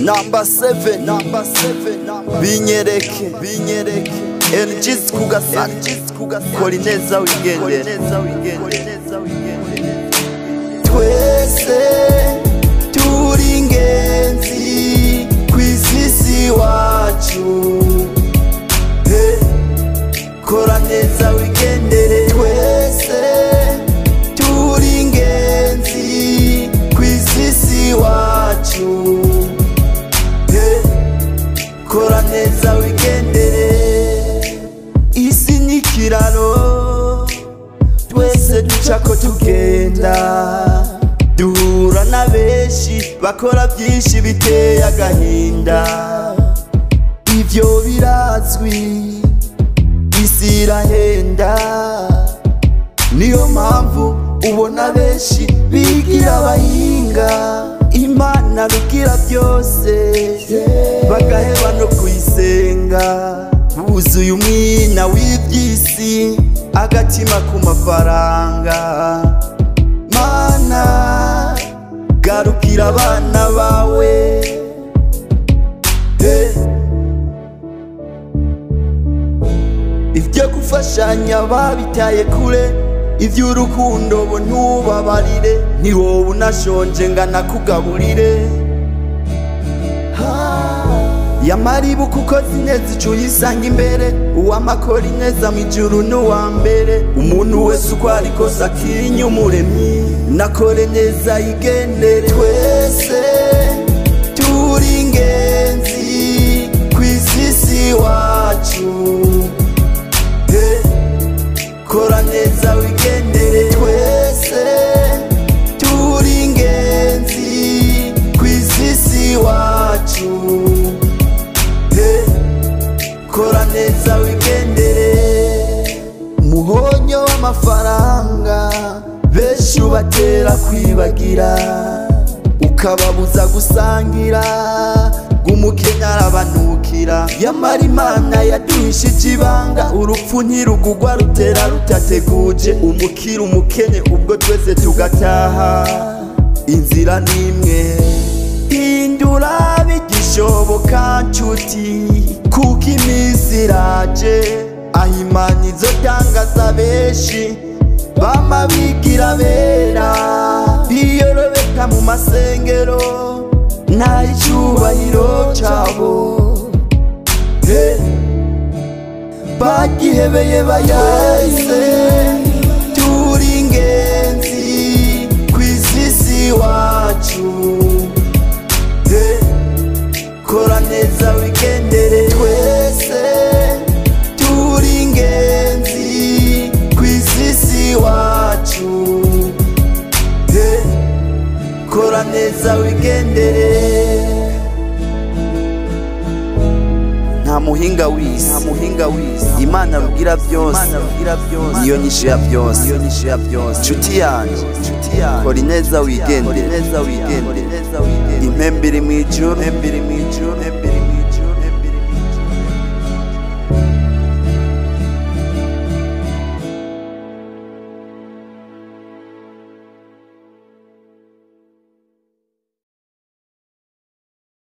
Number 7 binyereke NG's kugasani kora ineza wigendere twese turi ingenzi kw'isi wacu kora neza wigendere twese turi ingenzi kw'isi wacu kora neza wigendere isi ni kiraro twese ducako tugenda duhura na benshi bakora byinshi biteye agahinda ivyo birazwi isi irahenda niyo mpamvu ubona benshi bigira abahinga Imana rugira byose bagaheba no kuyisenga buzuye umwina w'ibyisi agatima ku mafaranga Mana garukira abana bawe ivyo gufashanya babitaye kure ivy'urukundo bo ntubabarire ni wowe unashonje ngana kugaburire yamaribu kuko zineza icuyisanga imbere uwamakora ineza mw'ijuru n'uwa mbere umuntu wese uko arikosa akinya umuremyi nakore neza yigendere twese turi ingenzi kw'isi wacu kora neza wigendere twese turi ingenzi kw'isi wacu kora neza wigendere muhonyo w'amafaranga benshi ubatera kwibagira ukababuza gusangira umukenya arabanukira yamara Imana yaduhishije ibanga urupfu ntirugugwa rutera rutateguje umukira umukene ubwo twese tugataha inzira nimwe hindura bigishoboka nshuti kuko iminsi iraje aho Imana izotangaza benshi bama bigira bera biyorobeka mu masengero nta icyubahiro cyabo bagihebeye bayahise turi ingenzi kw'isi wacu kora neza wigendere twese turi ingenzi kw'isi wacu kora neza wigendere nta muhinga w'isi Imana rugira byose niyo nyishu ya byose nshuti yanjye kora ineza wigendere impembe iri mw'ijuru